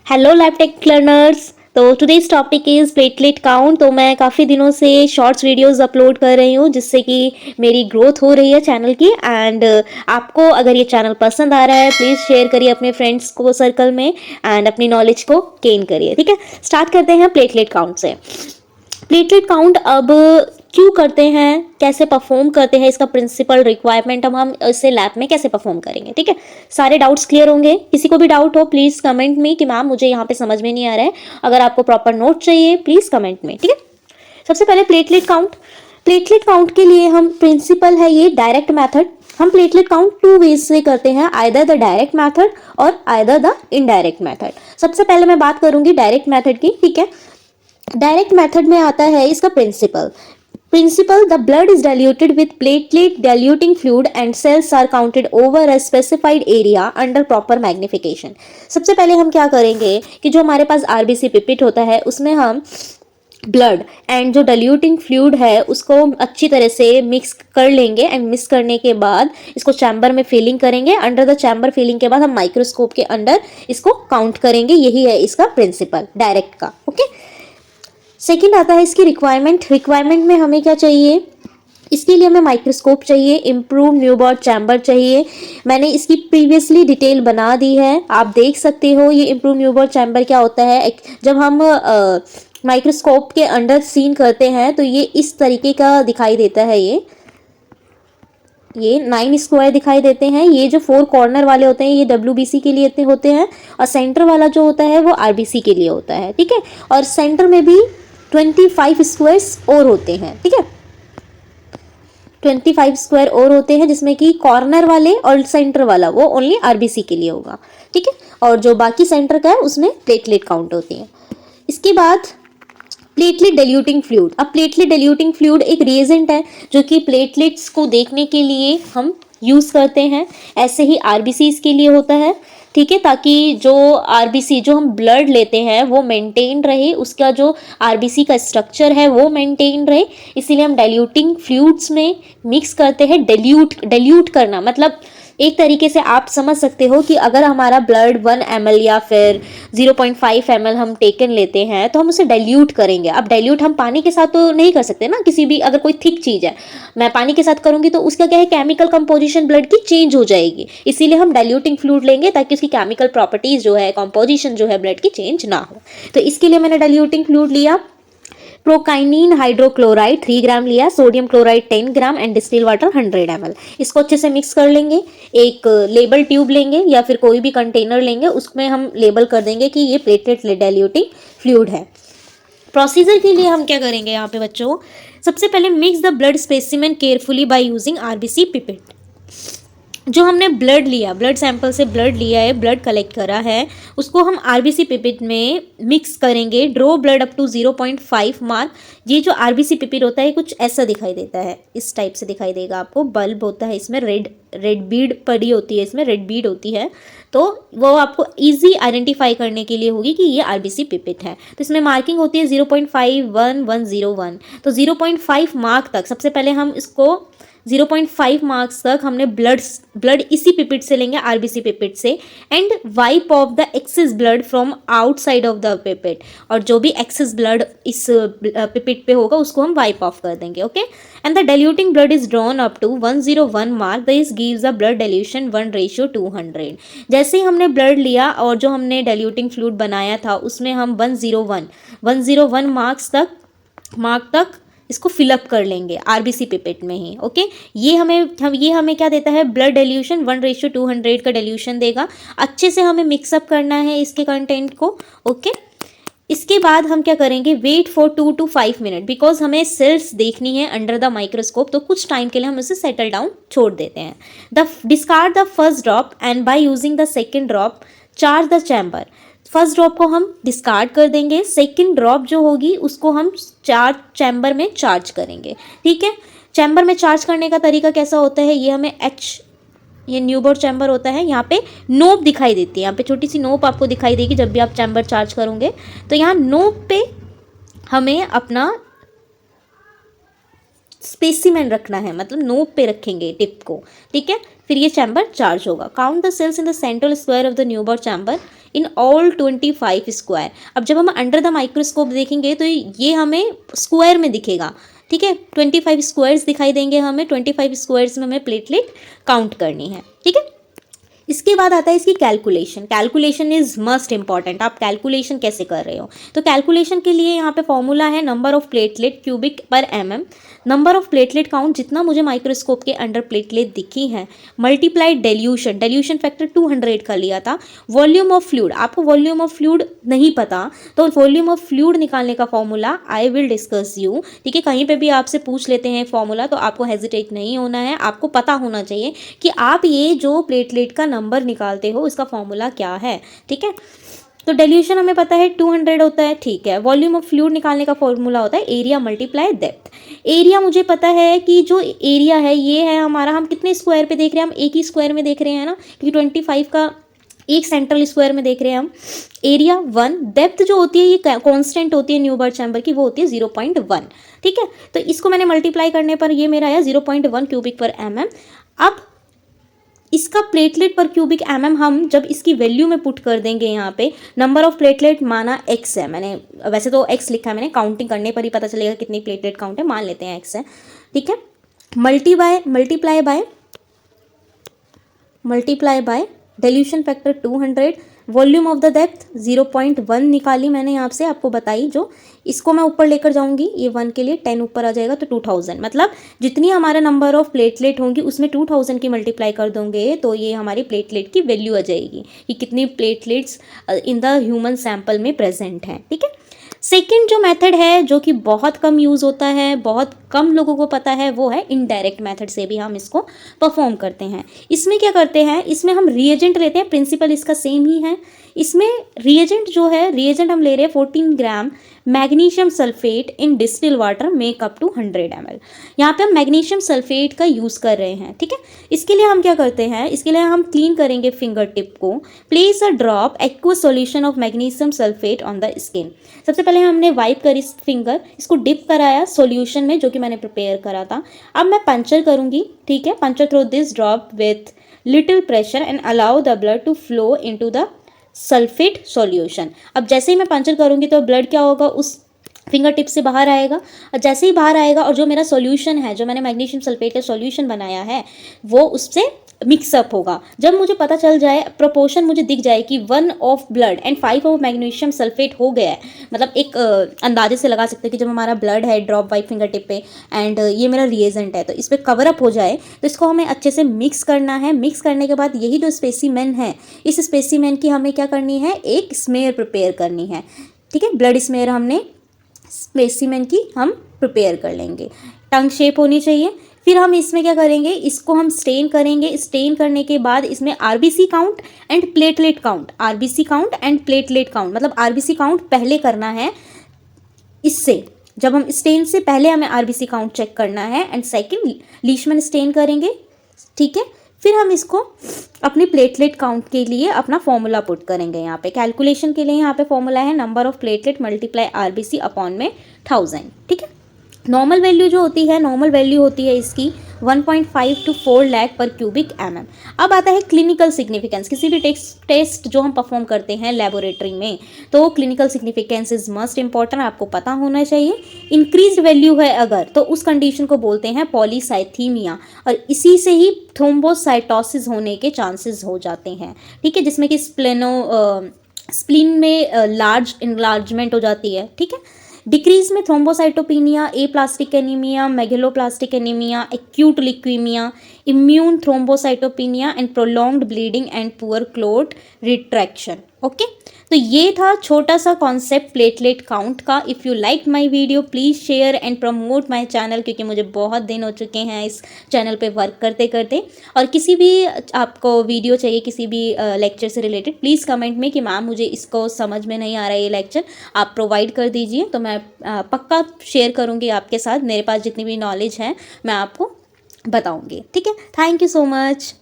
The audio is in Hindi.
Hello lab tech learners. तो today's topic is platelet count. तो मैं काफ़ी दिनों से शॉर्ट्स वीडियोस अपलोड कर रही हूँ जिससे कि मेरी ग्रोथ हो रही है चैनल की। एंड आपको अगर ये चैनल पसंद आ रहा है प्लीज़ शेयर करिए अपने फ्रेंड्स को सर्कल में एंड अपनी नॉलेज को गेन करिए। ठीक है, स्टार्ट करते हैं प्लेटलेट काउंट से। प्लेटलेट काउंट अब क्यों करते हैं, कैसे परफॉर्म करते हैं, इसका प्रिंसिपल रिक्वायरमेंट हम इसे लैब में कैसे परफॉर्म करेंगे। ठीक है, सारे डाउट्स क्लियर होंगे। किसी को भी डाउट हो प्लीज़ कमेंट में कि मैम मुझे यहाँ पे समझ में नहीं आ रहा है। अगर आपको प्रॉपर नोट चाहिए प्लीज़ कमेंट में। ठीक है, सबसे पहले प्लेटलेट काउंट। प्लेटलेट काउंट के लिए हम प्रिंसिपल है ये डायरेक्ट मैथड। हम प्लेटलेट काउंट टू वेज से करते हैं, आइदर द डायरेक्ट मैथड और आइदर द इनडायरेक्ट मैथड। सबसे पहले मैं बात करूंगी डायरेक्ट मैथड की। ठीक है, डायरेक्ट मेथड में आता है इसका principle the blood is diluted with platelet diluting fluid and cells are counted over a specified area under proper magnification. सबसे पहले हम क्या करेंगे कि जो हमारे पास आरबीसी पिपेट होता है उसमें हम ब्लड एंड जो डाइल्यूटिंग फ्लूइड है उसको अच्छी तरह से मिक्स कर लेंगे एंड मिक्स करने के बाद इसको चैम्बर में फिलिंग करेंगे। अंडर द चैम्बर फिलिंग के बाद हम माइक्रोस्कोप के अंडर इसको काउंट करेंगे। यही है इसका प्रिंसिपल डायरेक्ट का। ओके, सेकंड आता है इसकी रिक्वायरमेंट में हमें क्या चाहिए, इसके लिए हमें माइक्रोस्कोप चाहिए, इम्प्रूव न्यूबॉर्न चैम्बर चाहिए। मैंने इसकी प्रीवियसली डिटेल बना दी है, आप देख सकते हो। ये इम्प्रूव न्यूबॉर्न चैम्बर क्या होता है, जब हम माइक्रोस्कोप के अंडर सीन करते हैं तो ये इस तरीके का दिखाई देता है। ये 9 स्क्वायर दिखाई देते हैं। ये जो 4 कॉर्नर वाले होते हैं ये WBC के लिए होते हैं और सेंटर वाला जो होता है वो RBC के लिए होता है। ठीक है, और सेंटर में भी 25 स्क्वायर्स और होते हैं। ठीक है, 25 स्क्वायर और होते हैं जिसमें कि कॉर्नर वाले और सेंटर वाला वो ओनली RBC के लिए होगा। ठीक है, और जो बाकी सेंटर का है उसमें प्लेटलेट काउंट होती है। इसके बाद प्लेटलेट डाइल्यूटिंग फ्लूइड। अब प्लेटलेट डाइल्यूटिंग फ्लूइड एक रिएजेंट है जो कि प्लेटलेट्स को देखने के लिए हम यूज़ करते हैं। ऐसे ही RBCs के लिए होता है। ठीक है, ताकि जो RBC जो हम ब्लड लेते हैं वो मेंटेन रहे, उसका जो RBC का स्ट्रक्चर है वो मेंटेन रहे। इसीलिए हम डाइल्यूटिंग फ्लूइड्स में मिक्स करते हैं। डाइल्यूट करना मतलब एक तरीके से आप समझ सकते हो कि अगर हमारा ब्लड 1 ml या फिर 0.5 ml हम टेकन लेते हैं तो हम उसे डाइल्यूट करेंगे। अब डाइल्यूट हम पानी के साथ तो नहीं कर सकते ना, किसी भी अगर कोई थिक चीज़ है मैं पानी के साथ करूंगी तो उसका क्या है, केमिकल कंपोजिशन ब्लड की चेंज हो जाएगी। इसीलिए हम डाइल्यूटिंग फ्लूइड लेंगे ताकि उसकी केमिकल प्रॉपर्टीज जो है, कंपोजिशन जो है ब्लड की चेंज ना हो। तो इसके लिए मैंने डाइल्यूटिंग फ्लूइड लिया। प्रोकाइनिन हाइड्रोक्लोराइड 3 ग्राम लिया, sodium chloride 10 gram and distil water 100 ml। इसको अच्छे से मिक्स कर लेंगे। एक लेबल ट्यूब लेंगे या फिर कोई भी कंटेनर लेंगे, उसमें हम लेबल कर देंगे कि ये प्लेटलेट डाइल्यूटिंग फ्लूइड है। प्रोसीजर के लिए हम क्या करेंगे यहाँ पे बच्चों, सबसे पहले mix the blood specimen carefully by using RBC pipette. जो हमने ब्लड लिया, ब्लड सैंपल से ब्लड लिया है, ब्लड कलेक्ट करा है, उसको हम RBC पिपेट में मिक्स करेंगे। Draw blood up to 0.5 mark. ये जो RBC पिपेट होता है कुछ ऐसा दिखाई देता है, इस टाइप से दिखाई देगा आपको। बल्ब होता है इसमें, रेड बीड पड़ी होती है, इसमें रेड बीड होती है, तो वो आपको इजी आइडेंटिफाई करने के लिए होगी कि ये RBC पिपेट है। तो इसमें मार्किंग होती है 0.51101। तो 0.5 मार्क तक सबसे पहले हम इसको 0.5 मार्क्स तक हमने ब्लड इसी पिपेट से लेंगे, RBC पिपेट से, and wipe off the excess blood from outside of the pipette. और जो भी एक्सेस ब्लड इस पिपेट पे होगा उसको हम वाइप ऑफ कर देंगे। Okay, and the diluting blood is drawn up to 101 mark. This gives the blood dilution 1:200। जैसे ही हमने ब्लड लिया और जो हमने डाइल्यूटिंग फ्लूइड बनाया था उसमें हम 101 मार्क तक इसको फिलअप कर लेंगे RBC पिपेट में ही। ओके, ये हमें क्या देता है, ब्लड डाइल्यूशन 1:200 का डाइल्यूशन देगा। अच्छे से हमें मिक्सअप करना है इसके कंटेंट को। ओके, इसके बाद हम क्या करेंगे, wait for 2 to 5 minute, because हमें सेल्स देखनी है अंडर द माइक्रोस्कोप, तो कुछ टाइम के लिए हम उसे सेटल डाउन छोड़ देते हैं। Discard the first drop and by using the second drop charge the chamber. First drop को हम डिस्कार्ड कर देंगे, सेकेंड ड्रॉप जो होगी उसको हम चैम्बर में चार्ज करेंगे। ठीक है, चैम्बर में चार्ज करने का तरीका कैसा होता है, ये न्यूबॉर्न चैम्बर होता है। यहाँ पे नोब दिखाई देती है, यहाँ पे छोटी सी नोब आपको दिखाई देगी जब भी आप चैम्बर चार्ज करोगे। तो यहाँ नोब पे हमें अपना स्पेसिमेन रखना है, मतलब नोब पे रखेंगे टिप को। ठीक है, फिर ये चैम्बर चार्ज होगा। Count the cells in the central square of the Neubauer chamber in all 25 square. अब जब हम अंडर द माइक्रोस्कोप देखेंगे तो ये हमें स्क्वायर में दिखेगा, ठीक है, 25 स्क्वायर्स दिखाई देंगे हमें, 25 स्क्वायर्स में हमें प्लेटलेट काउंट करनी है, ठीक है। इसके बाद आता है इसकी calculation. Calculation is must important. आप कैलकुलेशन कैसे कर रहे हो, तो कैलकुलेशन के लिए यहाँ पे फॉर्मूला है नंबर ऑफ प्लेटलेट क्यूबिक पर mm, number of platelet count जितना मुझे माइक्रोस्कोप के अंडर प्लेटलेट दिखी है, मल्टीप्लाई डेल्यूशन, डेल्यूशन फैक्टर 200 का लिया था, वॉल्यूम ऑफ फ्लूइड, आपको वॉल्यूम ऑफ फ्लूइड नहीं पता तो वॉल्यूम ऑफ फ्लूइड निकालने का formula I will discuss you, ठीक है। कहीं पे भी आपसे पूछ लेते हैं फॉर्मूला तो आपको हेजिटेट नहीं होना है, आपको पता होना चाहिए कि आप ये जो प्लेटलेट का नंबर निकालते हो इसका फॉर्मूला क्या है, ठीक है। तो डेल्यूशन हमें पता है 200 होता है, ठीक है। वॉल्यूम ऑफ फ्लूइड निकालने का फॉर्मूला होता है एरिया मल्टीप्लाई डेप्थ। एरिया मुझे पता है कि जो एरिया है ये है हमारा, हम कितने स्क्वायर पे देख रहे हैं, हम एक ही स्क्वायर में देख रहे हैं ना, क्योंकि 25 का एक सेंट्रल स्क्वायर में देख रहे हैं हम। एरिया 1, डेप्थ जो होती है ये कांस्टेंट होती है न्यूबॉर चैम्बर की, वो होती है 0.1, ठीक है। तो इसको मैंने मल्टीप्लाई करने पर ये मेरा आया 0.1 क्यूबिक पर mm। अब इसका प्लेटलेट पर क्यूबिक mm हम जब इसकी वैल्यू में पुट कर देंगे, यहाँ पे नंबर ऑफ प्लेटलेट माना x है, मैंने वैसे तो x लिखा है, मैंने काउंटिंग करने पर ही पता चलेगा कितनी प्लेटलेट काउंट है, मान लेते हैं x है, ठीक है। Multiply by dilution factor 200, volume of the depth 0.1 निकाली मैंने यहाँ से आपको बताई, जो इसको मैं ऊपर लेकर जाऊंगी, ये 1 के लिए 10 ऊपर आ जाएगा तो 2000, मतलब जितनी हमारा नंबर ऑफ प्लेटलेट होंगी उसमें 2000 की मल्टीप्लाई कर दोगे तो ये हमारी प्लेटलेट की वैल्यू आ जाएगी कि कितनी platelets in the human sample में प्रेजेंट हैं, ठीक है। सेकेंड जो मेथड है जो कि बहुत कम यूज़ होता है, बहुत कम लोगों को पता है, वो है इनडायरेक्ट मेथड से भी हम इसको परफॉर्म करते हैं। इसमें क्या करते हैं, इसमें हम रिएजेंट लेते हैं, प्रिंसिपल इसका सेम ही है। इसमें रिएजेंट जो है, रिएजेंट हम ले रहे हैं 14 gram magnesium sulphate in distil water make up to 100 ml। यहाँ पे हम मैग्नीशियम सल्फेट का यूज़ कर रहे हैं, ठीक है। इसके लिए हम क्या करते हैं, इसके लिए हम क्लीन करेंगे फिंगर टिप को, place a drop aqueous solution of magnesium sulphate on the skin. सबसे पहले हमने वाइप करी फिंगर, इसको डिप कराया सॉल्यूशन में जो कि मैंने प्रिपेयर करा था। अब मैं पंचर करूँगी, ठीक है, puncture through this drop with little pressure and allow the blood to flow into the sulphate solution. अब जैसे ही मैं पंचर करूंगी तो ब्लड क्या होगा, उस फिंगर टिप से बाहर आएगा, और जैसे ही बाहर आएगा और जो मेरा सॉल्यूशन है, जो मैंने मैग्नीशियम सल्फेट का सॉल्यूशन बनाया है, वो उससे मिक्सअप होगा। जब मुझे पता चल जाए, प्रोपोर्शन मुझे दिख जाए कि 1 of blood and 5 of magnesium sulphate हो गया है, मतलब एक अंदाजे से लगा सकते हैं कि जब हमारा ब्लड है ड्रॉप वाइप फिंगर टिप पे एंड ये मेरा रिएजेंट है, तो इस पर कवर अप हो जाए तो इसको हमें अच्छे से मिक्स करना है। मिक्स करने के बाद यही जो स्पेसिमेन है, इस स्पेसिमेन की हमें क्या करनी है, एक स्मेयर प्रिपेयर करनी है, ठीक है। ब्लड स्मेयर हमने स्पेसिमेन की हम प्रिपेयर कर लेंगे, टंग शेप होनी चाहिए। फिर हम इसमें क्या करेंगे, इसको हम स्टेन करेंगे। स्टेन करने के बाद इसमें RBC count and platelet count, RBC count and platelet count, मतलब आरबीसी काउंट पहले करना है इससे, जब हम स्टेन से पहले हमें आरबीसी काउंट चेक करना है, एंड सेकंड लीशमैन स्टेन करेंगे, ठीक है। फिर हम इसको अपने प्लेटलेट काउंट के लिए अपना फॉर्मूला पुट करेंगे। यहाँ पे कैलकुलेशन के लिए यहाँ पे फॉर्मूला है number of platelet multiply RBC upon में 1000, ठीक है। नॉर्मल वैल्यू जो होती है, नॉर्मल वैल्यू होती है इसकी 1.5 to 4 लाख पर क्यूबिक mm। अब आता है क्लिनिकल सिग्निफिकेंस। किसी भी टेस्ट जो हम परफॉर्म करते हैं लेबोरेटरी में, तो clinical significance is must important, आपको पता होना चाहिए। इंक्रीज वैल्यू है अगर, तो उस कंडीशन को बोलते हैं पॉलीसाइथीमिया, और इसी से ही थ्रोम्बोसाइटोसिस होने के चांसेस हो जाते हैं, ठीक है, जिसमें कि स्प्लीन में लार्ज इनलार्जमेंट हो जाती है, ठीक है। डिक्रीज में thrombocytopenia, aplastic anaemia, megaloblastic anaemia, acute leukaemia, immune thrombocytopenia and prolonged bleeding and poor clot retraction. Okay, तो ये था छोटा सा कॉन्सेप्ट प्लेटलेट काउंट का। If you like my video please share and promote my channel, क्योंकि मुझे बहुत दिन हो चुके हैं इस चैनल पे वर्क करते करते। और किसी भी आपको वीडियो चाहिए किसी भी लेक्चर से रिलेटेड, प्लीज़ कमेंट में कि मैम मुझे इसको समझ में नहीं आ रहा है ये लेक्चर, आप प्रोवाइड कर दीजिए, तो मैं पक्का शेयर करूँगी आपके साथ। मेरे पास जितनी भी नॉलेज है मैं आपको बताऊँगी, ठीक है। Thank you so much.